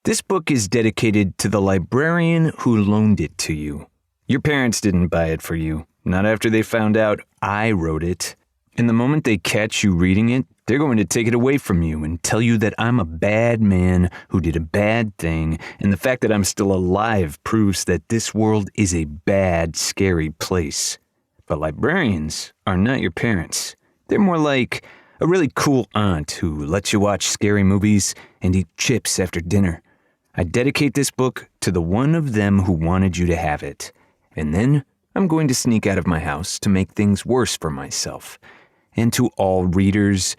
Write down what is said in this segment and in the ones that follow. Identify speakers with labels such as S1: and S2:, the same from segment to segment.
S1: This book is dedicated to the librarian who loaned it to you. Your parents didn't buy it for you, not after they found out I wrote it. And the moment they catch you reading it, they're going to take it away from you and tell you that I'm a bad man who did a bad thing, and the fact that I'm still alive proves that this world is a bad, scary place. But librarians are not your parents. They're more like a really cool aunt who lets you watch scary movies and eat chips after dinner. I dedicate this book to the one of them who wanted you to have it. And then I'm going to sneak out of my house to make things worse for myself. And to all readers,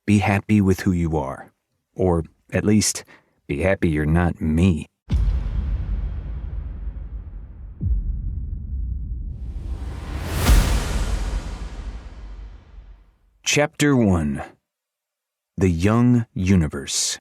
S1: be happy with who you are. Or at least, be happy you're not me. Chapter 1. The Young Universe.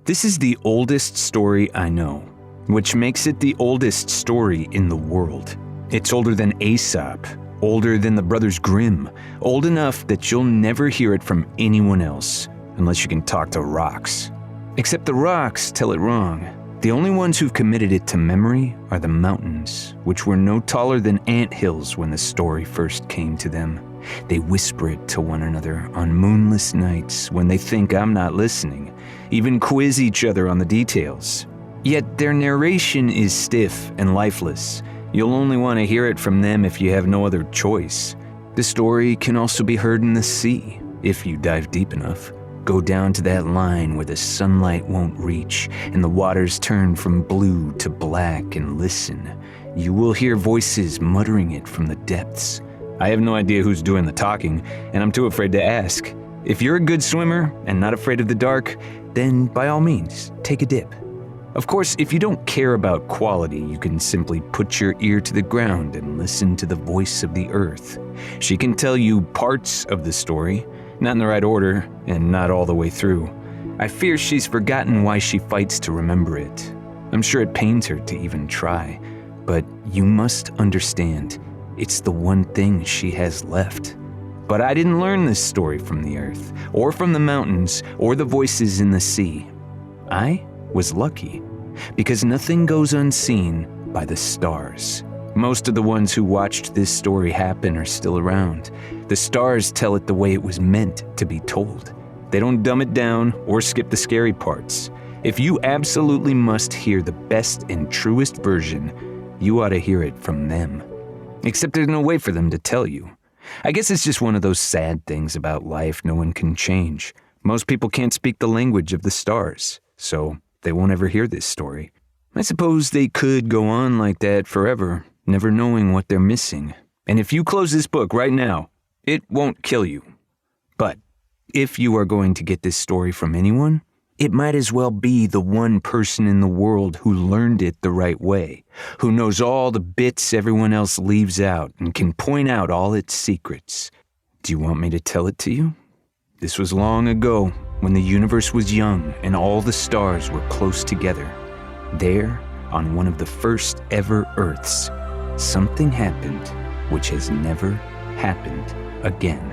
S1: This is the oldest story I know, which makes it the oldest story in the world. It's older than Aesop, older than the Brothers Grimm, old enough that you'll never hear it from anyone else, unless you can talk to rocks. Except the rocks tell it wrong. The only ones who've committed it to memory are the mountains, which were no taller than anthills when the story first came to them. They whisper it to one another on moonless nights when they think I'm not listening, even quiz each other on the details. Yet their narration is stiff and lifeless. You'll only want to hear it from them if you have no other choice. The story can also be heard in the sea, if you dive deep enough. Go down to that line where the sunlight won't reach and the waters turn from blue to black and listen. You will hear voices muttering it from the depths. I have no idea who's doing the talking, and I'm too afraid to ask. If you're a good swimmer and not afraid of the dark, then by all means, take a dip. Of course, if you don't care about quality, you can simply put your ear to the ground and listen to the voice of the earth. She can tell you parts of the story, not in the right order, and not all the way through. I fear she's forgotten why she fights to remember it. I'm sure it pains her to even try, but you must understand, it's the one thing she has left. But I didn't learn this story from the earth, or from the mountains, or the voices in the sea. I was lucky, because nothing goes unseen by the stars. Most of the ones who watched this story happen are still around. The stars tell it the way it was meant to be told. They don't dumb it down or skip the scary parts. If you absolutely must hear the best and truest version, you ought to hear it from them. Except there's no way for them to tell you. I guess it's just one of those sad things about life no one can change. Most people can't speak the language of the stars, so they won't ever hear this story. I suppose they could go on like that forever, never knowing what they're missing. And if you close this book right now, it won't kill you. But if you are going to get this story from anyone, it might as well be the one person in the world who learned it the right way, who knows all the bits everyone else leaves out and can point out all its secrets. Do you want me to tell it to you? This was long ago, when the universe was young and all the stars were close together. There, on one of the first ever Earths, something happened which has never happened again.